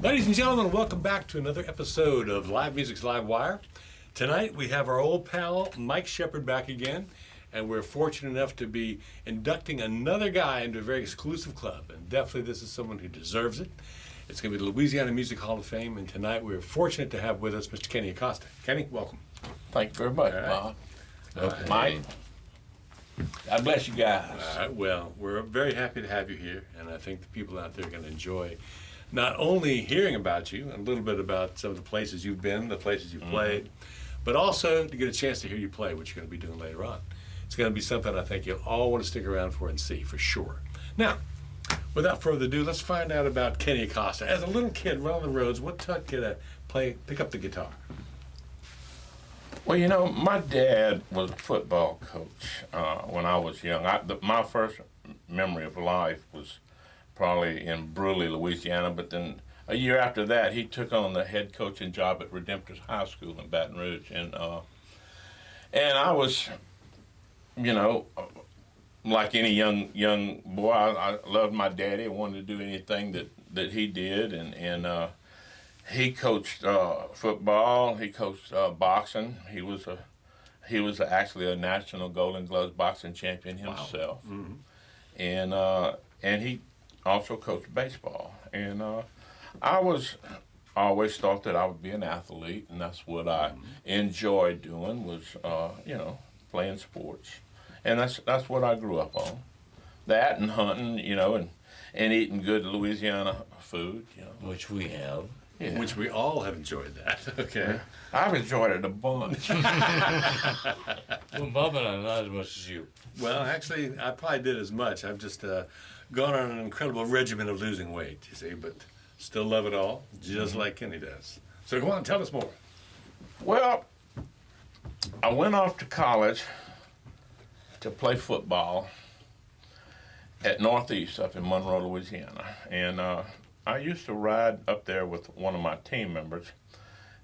Ladies and gentlemen, welcome back to another episode of Live Music's LiveWire. Tonight we have our old pal Mike Shepard back again, and we're fortunate enough to be inducting another guy into a very exclusive club, and definitely this is someone who deserves it. It's going to be the Louisiana Music Hall of Fame, and tonight we're fortunate to have with us Mr. Kenny Acosta. Kenny, welcome. Thank you very much, All Bob. Mike, God bless you guys. All right, well, we're very happy to have you here, and I think the people out there are going to enjoy not only hearing about you, and a little bit about some of the places you've been, the places you've played, but also to get a chance to hear you play, what you're going to be doing later on. It's going to be something I think you'll all want to stick around for and see, for sure. Now, without further ado, let's find out about Kenny Acosta. As a little kid running the roads, what taught you to pick up the guitar? Well, you know, my dad was a football coach when I was young. My first memory of life was probably in Bruley, Louisiana, but then a year after that, he took on the head coaching job at Redemptor's High School in Baton Rouge, and I was, you know, like any young boy, I loved my daddy. I wanted to do anything that he did, and he coached football. He coached boxing. He was actually a national Golden Gloves boxing champion himself, Wow. Mm-hmm. And he also coached baseball. And I always thought that I would be an athlete, and that's what I enjoyed doing was playing sports, and that's what I grew up on. That and hunting, and eating good Louisiana food, Which we have. Yeah. Which we all have enjoyed that, okay? I've enjoyed it a bunch. Well, Bob and I, not as much as you. Well, actually, I probably did as much. I've just gone on an incredible regimen of losing weight, you see, but still love it all, just like Kenny does. So go on, tell us more. Well, I went off to college to play football at Northeast up in Monroe, Louisiana. And I used to ride up there with one of my team members.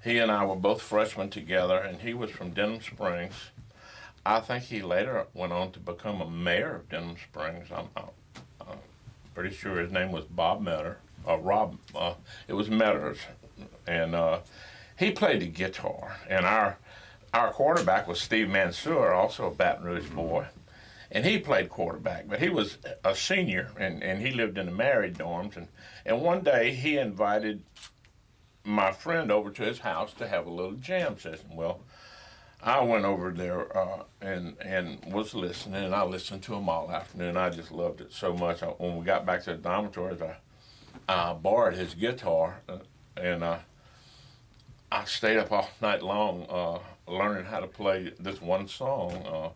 He and I were both freshmen together, and he was from Denham Springs. I think he later went on to become a mayor of Denham Springs. I'm pretty sure his name was Bob Metter, or Rob. It was Metters, and he played the guitar. And our quarterback was Steve Mansour, also a Baton Rouge boy, and he played quarterback. But he was a senior, and he lived in the married dorms. And one day he invited my friend over to his house to have a little jam session. Well, I went over there and was listening, and I listened to him all afternoon. I just loved it so much. When we got back to the dormitories, I borrowed his guitar, and I stayed up all night long learning how to play this one song,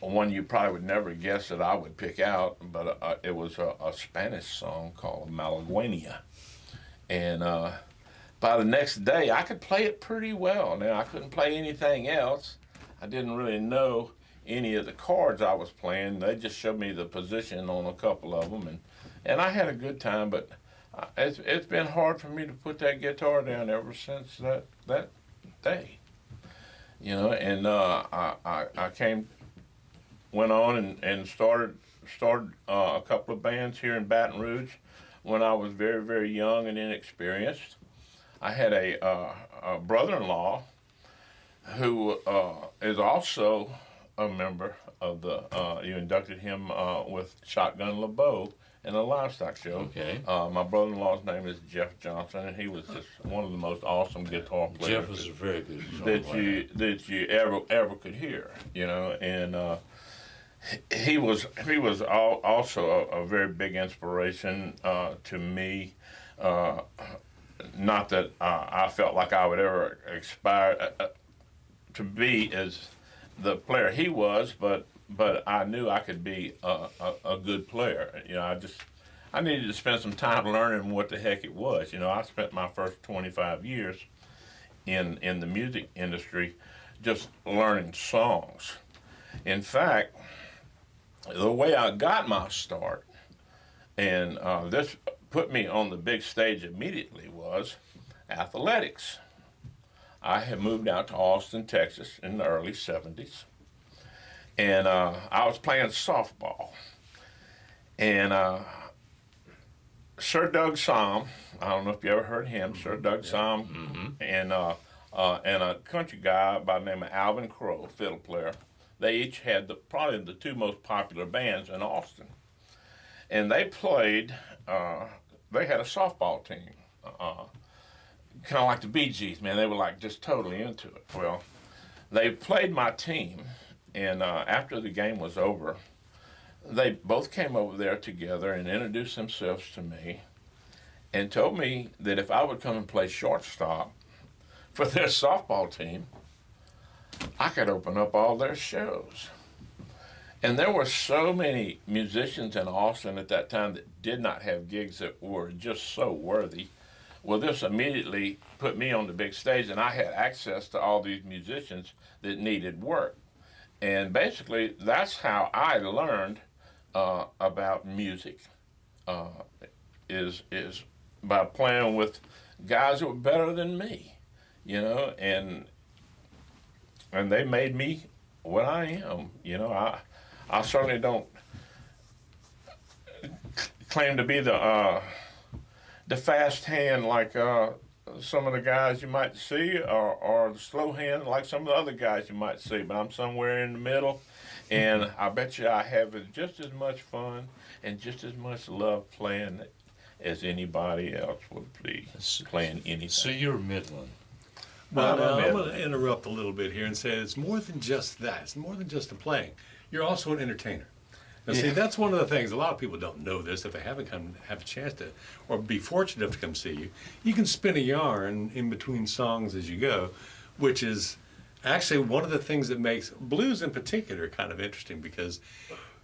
one you probably would never guess that I would pick out, but it was a Spanish song called Malagueña. And by the next day, I could play it pretty well. Now, I couldn't play anything else. I didn't really know any of the chords I was playing. They just showed me the position on a couple of them, and I had a good time, but it's been hard for me to put that guitar down ever since that day. And I went on and started a couple of bands here in Baton Rouge when I was very, very young and inexperienced. I had a brother-in-law who is also a member of you inducted him with Shotgun LeBeau in a livestock show. Okay. My brother-in-law's name is Jeff Johnson, and he was just one of the most awesome guitar players Jeff was a very good that you ever could hear, and he was also a very big inspiration to me. Not that I felt like I would ever aspire to be as the player he was, but I knew I could be a good player. I needed to spend some time learning what the heck it was. I spent my first 25 years in the music industry just learning songs. In fact, the way I got my start, and this put me on the big stage immediately, was athletics. I had moved out to Austin, Texas in the early 70s, and I was playing softball. And Sir Doug Somm. I don't know if you ever heard him. Sir Doug Somm, and a country guy by the name of Alvin Crowe, fiddle player. They each had probably the two most popular bands in Austin, and they played. They had a softball team, kind of like the Bee Gees. Man, they were like just totally into it. Well, they played my team, and after the game was over, they both came over there together and introduced themselves to me and told me that if I would come and play shortstop for their softball team, I could open up all their shows. And there were so many musicians in Austin at that time that did not have gigs that were just so worthy. Well, this immediately put me on the big stage, and I had access to all these musicians that needed work. And basically, that's how I learned about music, is by playing with guys that were better than me, you know, and they made me what I am. You know, I certainly don't claim to be the fast hand like some of the guys you might see, or the slow hand like some of the other guys you might see, but I'm somewhere in the middle. And I bet you I have just as much fun and just as much love playing as anybody else would be playing anything. So you're Midland. Well, now, I'm going to interrupt a little bit here and say it's more than just that. It's more than just the playing. You're also an entertainer. Now, see, that's one of the things. A lot of people don't know this if they haven't have a chance to, or be fortunate enough to come see you. You can spin a yarn in between songs as you go, which is actually one of the things that makes blues in particular kind of interesting, because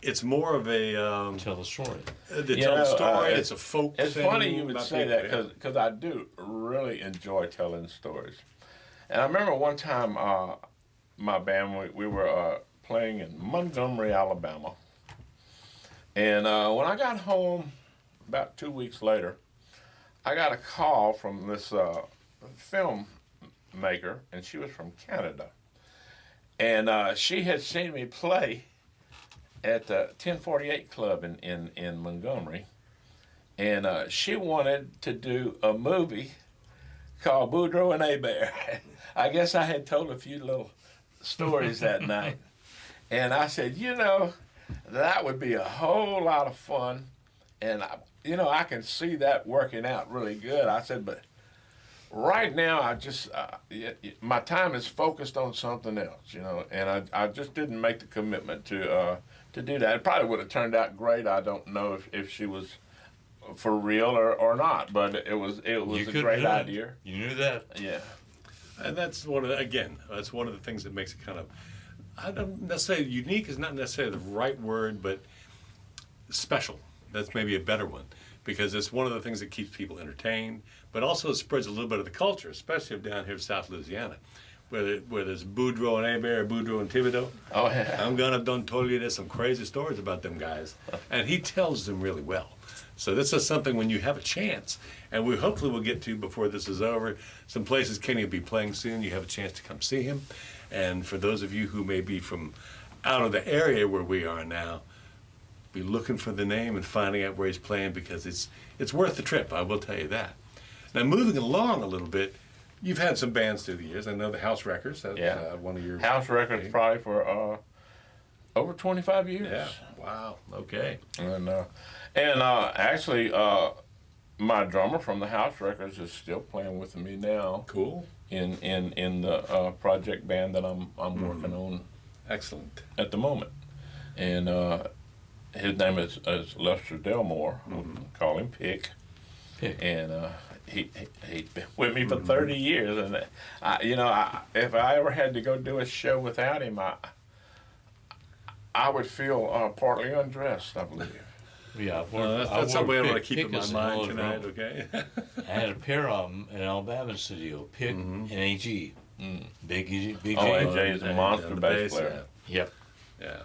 it's more of a Tell the story. tell the story. It's a folk. It's thing funny you would about say people, that because I do really enjoy telling stories. And I remember one time my band we were playing in Montgomery, Alabama, and when I got home about 2 weeks later, I got a call from this film maker, and she was from Canada, and she had seen me play at the 1048 Club in Montgomery, and she wanted to do a movie called Boudreaux and Hebert. I guess I had told a few little stories that night, and I said, you know, that would be a whole lot of fun, and I can see that working out really good. I said, but right now, I just my time is focused on something else, you know, and I just didn't make the commitment to do that. It probably would have turned out great. I don't know if she was for real or not, but it was a great idea. You knew that. Yeah, and that's one of the things that makes it kind of, I don't necessarily, unique is not necessarily the right word, but special. That's maybe a better one, because it's one of the things that keeps people entertained, but also spreads a little bit of the culture, especially down here in South Louisiana, where there's Boudreaux and Hebert, or Boudreaux and Thibodeau. Oh, yeah. I'm gonna done told you there's some crazy stories about them guys, and he tells them really well. So this is something when you have a chance, and we hopefully will get to before this is over. Some places Kenny will be playing soon. You have a chance to come see him, and for those of you who may be from out of the area where we are now, be looking for the name and finding out where he's playing, because it's worth the trip. I will tell you that. Now, moving along a little bit, you've had some bands through the years. I know the House Records. That's one of your House Records probably for over 25 years. Yeah. Wow. Okay. And actually, my drummer from the House Records is still playing with me now. Cool. In the project band that I'm working on. Excellent. At the moment, and his name is Lester Delmore. We'll call him Pick. And he's been with me for 30 years, and if I ever had to go do a show without him, I would feel partly undressed, I believe. Yeah, that's something I want to keep in my as mind an tonight. drummer. Okay. I had a pair of them in Alabama studio, Pick and AG. Big AG. AJ is a monster bass player. Yep. Yeah.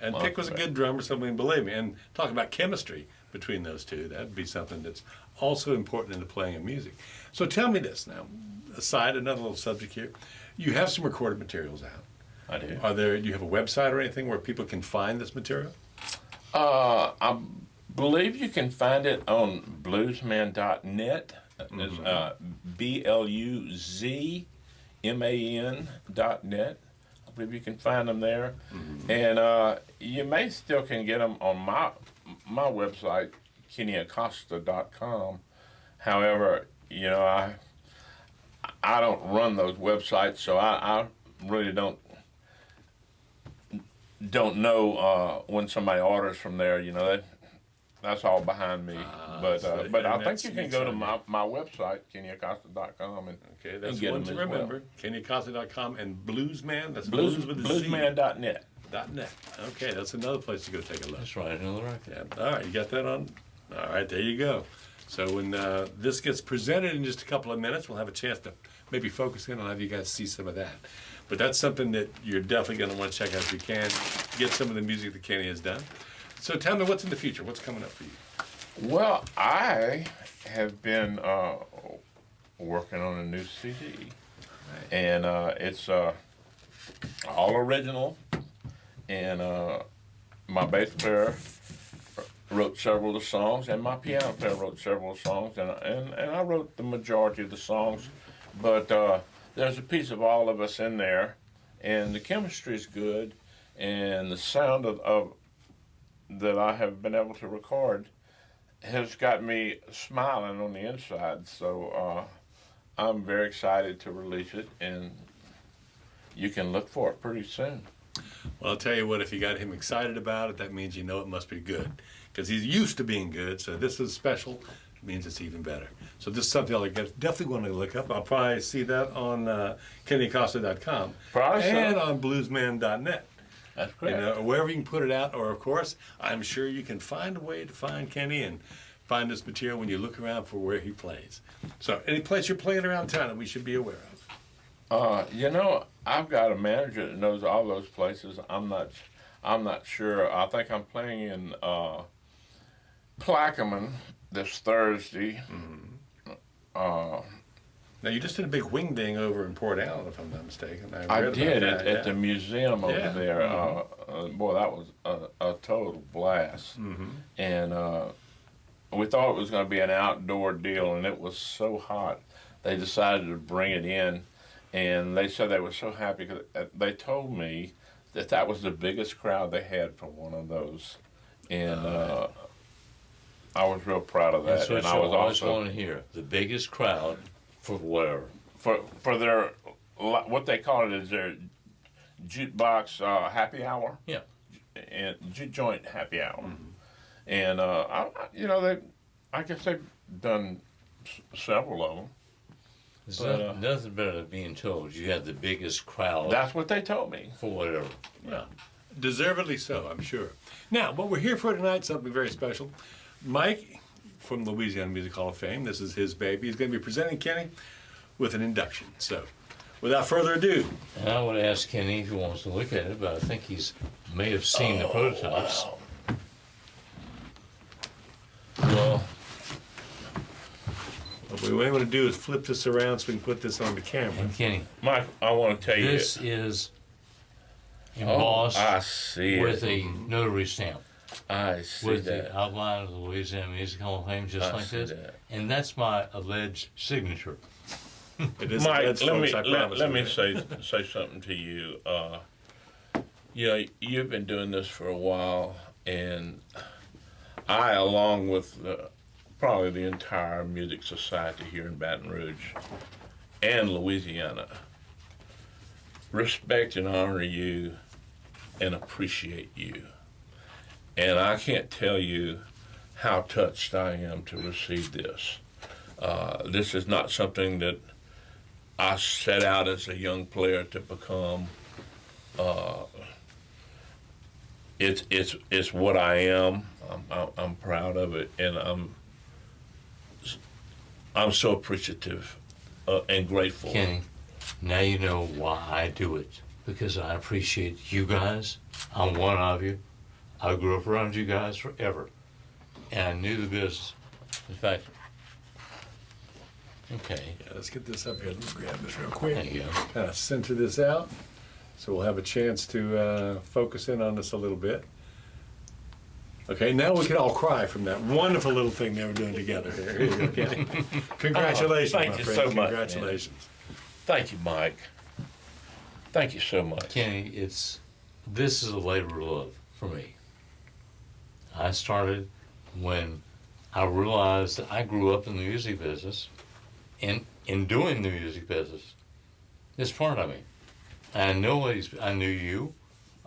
And Pick was a good drummer, so believe me. And talking about chemistry between those two, that'd be something that's also important in the playing of music. So tell me this now, aside, another little subject here. You have some recorded materials out. I do. Do you have a website or anything where people can find this material? I believe you can find it on bluesman.net. It's BLUZMAN.net. I believe you can find them there. And you may still can get them on my website, KennyAcosta.com. However, you know, I don't run those websites, so I really don't know when somebody orders from there. You know, that's all behind me. But I think you can go to my website, KennyAcosta.com, and Okay, that's get one them to as well. remember. KennyAcosta.com and Bluesman. That's blues with a Z. Bluesman.net. .net. Okay, that's another place to go take a look. That's right, another record. Yeah. All right, you got that on? All right, there you go. So when this gets presented in just a couple of minutes, we'll have a chance to maybe focus in and have you guys see some of that. But that's something that you're definitely going to want to check out if you can. Get some of the music that Kenny has done. So tell me what's in the future. What's coming up for you? Well, I have been working on a new CD, and it's all original. And my bass player wrote several of the songs, and my piano player wrote several songs, and I wrote the majority of the songs. But there's a piece of all of us in there, and the chemistry is good, and the sound of that I have been able to record has got me smiling on the inside. So I'm very excited to release it, and you can look for it pretty soon. Well, I'll tell you what, if you got him excited about it, that means you know it must be good. Because he's used to being good, so this is special. It means it's even better. So this is something I'll definitely want to look up. I'll probably see that on KennyAcosta.com Probably so. and on bluesman.net. That's great. You know, or wherever you can put it out, or of course, I'm sure you can find a way to find Kenny and find this material when you look around for where he plays. So any place you're playing around town that we should be aware of? You know, I've got a manager that knows all those places. I'm not sure. I think I'm playing in Plaquemine this Thursday. Now you just did a big wing ding over in Port Allen, if I'm not mistaken. I read did about that, at the museum over Yeah. there. Boy, that was a total blast. And we thought it was going to be an outdoor deal, and it was so hot. They decided to bring it in, and they said they were so happy because they told me that was the biggest crowd they had for one of those. And I was real proud of that. That's what And you I was always also want to hear. The biggest crowd for whatever. for their what they call it is their jukebox happy hour. Yeah. And juke joint happy hour. And I guess they've done several of them. There's nothing better than being told you had the biggest crowd That's what they told me. for whatever. Yeah. Deservedly so, I'm sure. Now, what we're here for tonight, something very special. Mike from the Louisiana Music Hall of Fame, this is his baby. He's going to be presenting Kenny with an induction. So, without further ado, And I would ask Kenny if he wants to look at it, but I think may have seen the prototypes. Wow. Well, what we want to do is flip this around so we can put this on the camera. And Kenny, Mike, I want to tell you this is embossed I see with it. a notary stamp, I see with that. the outline of the Louisiana Music Hall of Fame, just I like see this. that. And that's my alleged signature. It is Mike, that's let me folks, I promise let you me that. say something to you. You've been doing this for a while, and I, along with probably the entire music society here in Baton Rouge and Louisiana, respect and honor you and appreciate you. And I can't tell you how touched I am to receive this. This is not something that I set out as a young player to become. It's what I am. I'm proud of it, and I'm so appreciative and grateful. Kenny, now you know why I do it. Because I appreciate you guys. I'm one of you. I grew up around you guys forever. And I knew the business. In fact, okay, Yeah, let's get this up here. Let's grab this real quick. there you go. Kind of center this out so we'll have a chance to focus in on this a little bit. Okay, now we can all cry from that wonderful little thing they were doing together here. Here you go, Kenny. Congratulations, thank my you friend. so much, man. Congratulations. Thank you, Mike. Thank you so much. Kenny, this is a labor of love for me. I started when I realized that I grew up in the music business, and in doing the music business, it's part of me. I knew you,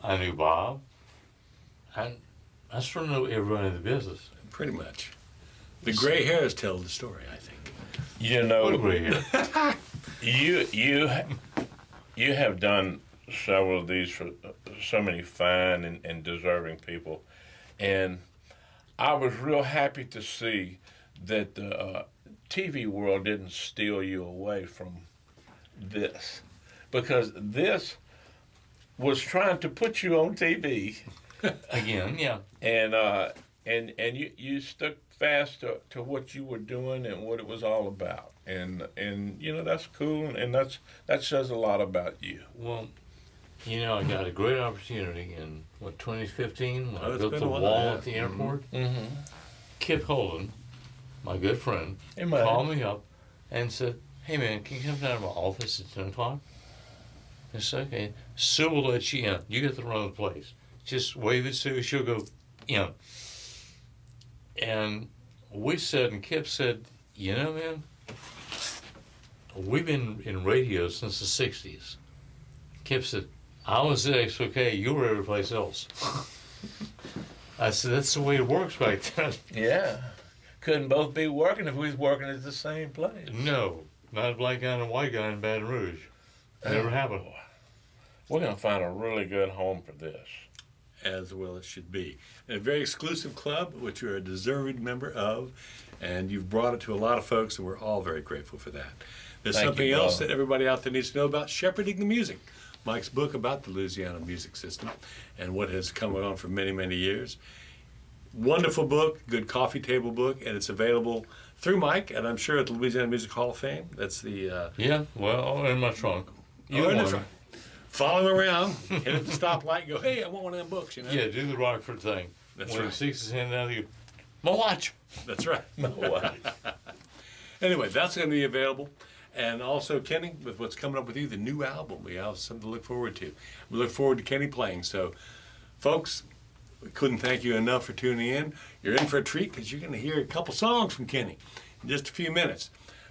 I knew Bob, and I sort of know everyone in the business. Pretty much. The gray hairs tell the story, I think. You What know, agree here? you have done several of these for so many fine and deserving people, and I was real happy to see that the TV world didn't steal you away from this, because this was trying to put you on TV. Again, yeah. And you stuck fast to what you were doing and what it was all about, and you know, that's cool, and that says a lot about you. Well, you know, I got a great opportunity in 2015 when I it's built been the a while, wall yeah. at the airport. Mm-hmm. Kip Holden, my good friend, Hey, man. called me up and said, "Hey man, can you come down to my office at 10 o'clock?" I said, "Okay, Sue will let you in. You get to run the place. Just wave at Sue, she'll go in." And we said, and Kip said, "You know, man, we've been in radio since the 60s. Kip said, "I was at XOK, you were every place else." I said, "That's the way it works back then." Yeah. Couldn't both be working if we was working at the same place. No, not a black guy and a white guy in Baton Rouge. Never happened. We're going to find a really good home for this. As well it should be. And a very exclusive club, which you're a deserved member of, and you've brought it to a lot of folks, and we're all very grateful for that. There's Thank something you, else brother. that everybody out there needs to know about shepherding the music. Mike's book about the Louisiana music system and what has come on for many, many years. Wonderful book, good coffee table book, and it's available through Mike, and I'm sure at the Louisiana Music Hall of Fame. That's the Yeah, well, in my trunk. You in the won. front. Follow him around, hit at the stoplight, and go, "Hey, I want one of them books," you know? Yeah, do the Rockford thing. That's when right. he sticks his hand out, he goes, "My watch." That's right. Wow. Anyway, that's going to be available. And also, Kenny, with what's coming up with you, the new album, we have something to look forward to. We look forward to Kenny playing. So, folks, we couldn't thank you enough for tuning in. You're in for a treat because you're going to hear a couple songs from Kenny in just a few minutes.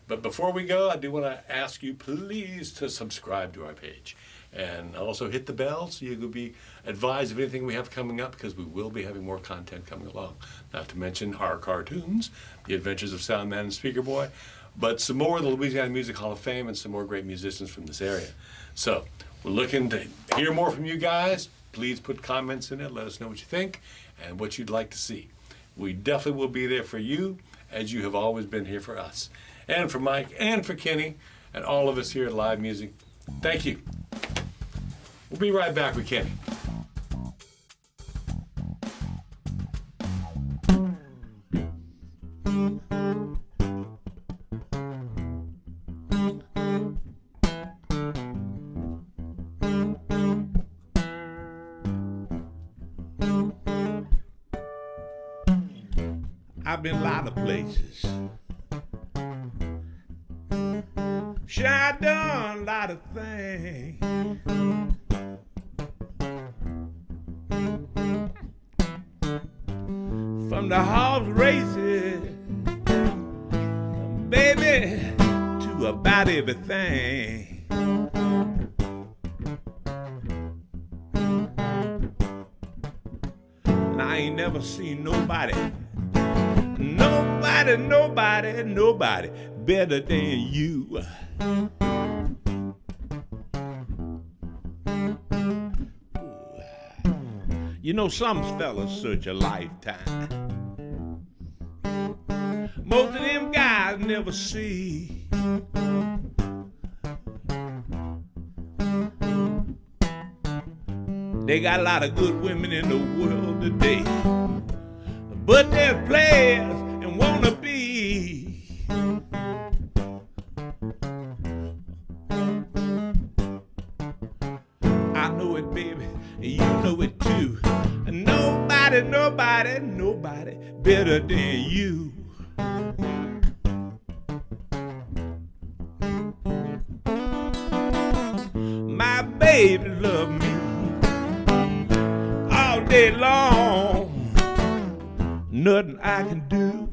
But before we go, I do want to ask you, please, to subscribe to our page. And also hit the bell so you will be advised of anything we have coming up, because we will be having more content coming along. Not to mention our cartoons, The Adventures of Soundman and Speaker Boy, but some more of the Louisiana Music Hall of Fame and some more great musicians from this area. So we're looking to hear more from you guys. Please put comments in it. Let us know what you think and what you'd like to see. We definitely will be there for you, as you have always been here for us. And for Mike and for Kenny and all of us here at Live Music, thank you. We'll be right back with Kenny. I've been a lot of places. Sure, I done a lot of things. From the horse races, baby, to about everything. And I ain't never seen nobody better than you. You know, some fellas search a lifetime. Most of them guys never see. They got a lot of good women in the world today, but they're players and wanna be. I know it, baby, and you know it too. Nobody better than you. My baby love me all day long. Nothing I can do,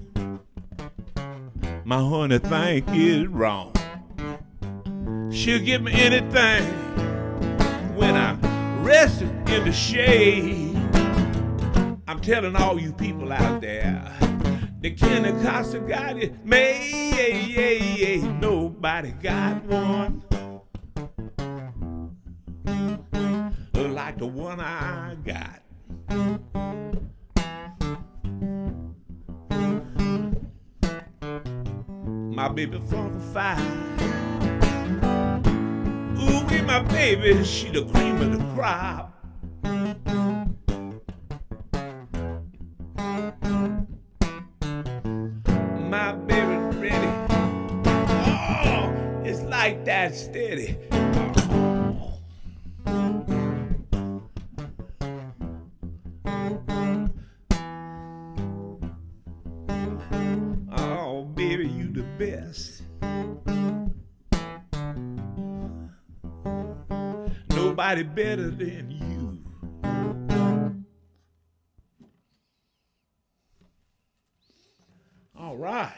my honey think is wrong. She'll give me anything when I'm resting in the shade. I'm telling all you people out there, the Kenny Acosta got it made. Nobody got one like the one I got. My baby from fire. Ooh, with my baby, she the cream of the crop. My baby ready. Oh, it's like that steady. Oh, baby, you the best. Nobody better than you. All right.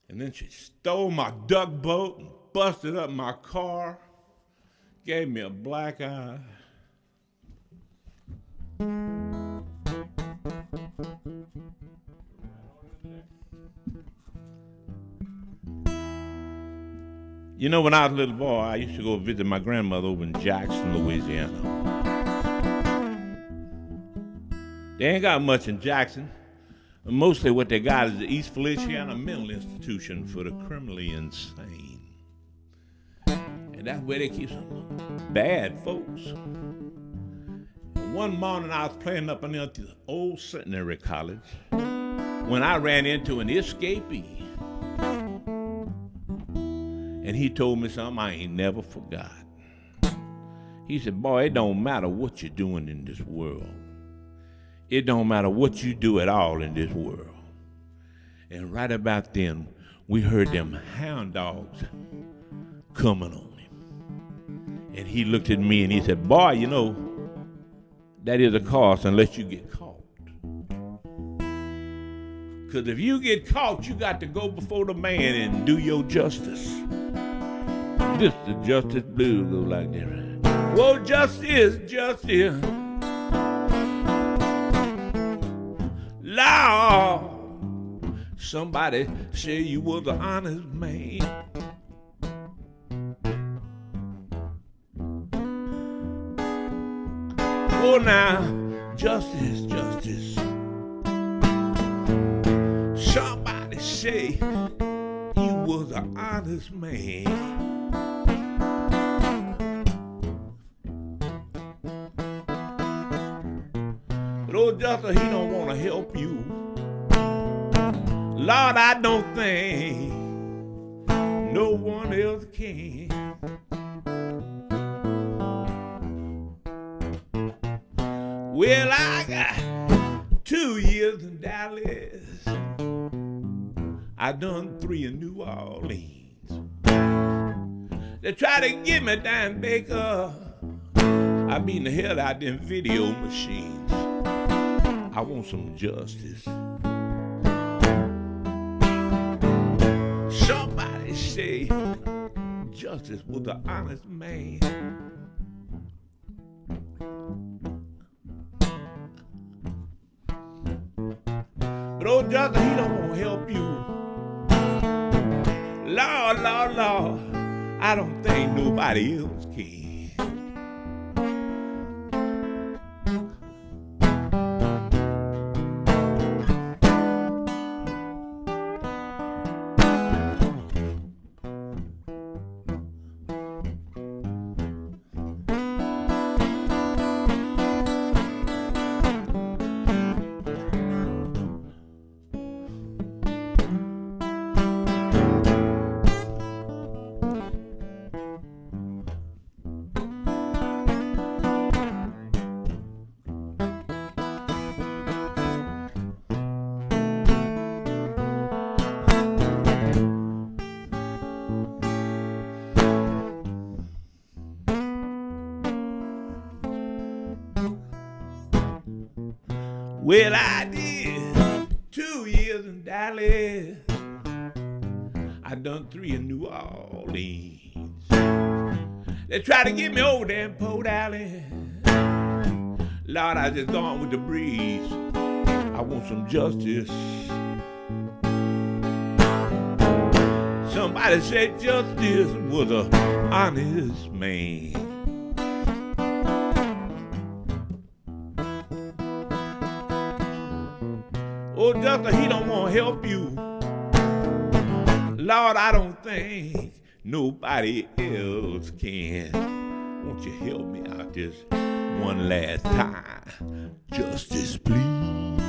And then she stole my duck boat and busted up my car, gave me a black eye. You know, when I was a little boy, I used to go visit my grandmother over in Jackson, Louisiana. They ain't got much in Jackson. Mostly what they got is the East Feliciana Mental Institution for the criminally insane. And that's where they keep some bad folks. And one morning I was playing up in the old Centenary College when I ran into an escapee. And he told me something I ain't never forgot. He said, boy, it don't matter what you're doing in this world. It don't matter what you do at all in this world. And right about then, we heard them hound dogs coming on him. And he looked at me and he said, boy, you know, that is a cost unless you get caught. Because if you get caught, you got to go before the man and do your justice. This the justice blues go like that. Whoa, justice, justice. Lord, somebody say you was an honest man. Oh, now, justice, justice. Somebody say you was an honest man. But old Justice, he don't want to help you. Lord, I don't think no one else can. Well, I got 2 years in Dallas. I done 3 in New Orleans. They try to get me down Baker. I beat the hell out them video machines. I want some justice. Somebody say justice was an honest man. But old Justice, he don't want to help you. Lord, Lord, Lord, I don't think nobody else can. Well, I did 2 years in Dallas. I done 3 in New Orleans. They try to get me over there in Port Alley. Lord, I just gone with the breeze. I want some justice. Somebody said justice was an honest man. Oh, Justice, he don't want to help you. Lord, I don't think nobody else can. Won't you help me out this one last time? Justice, please.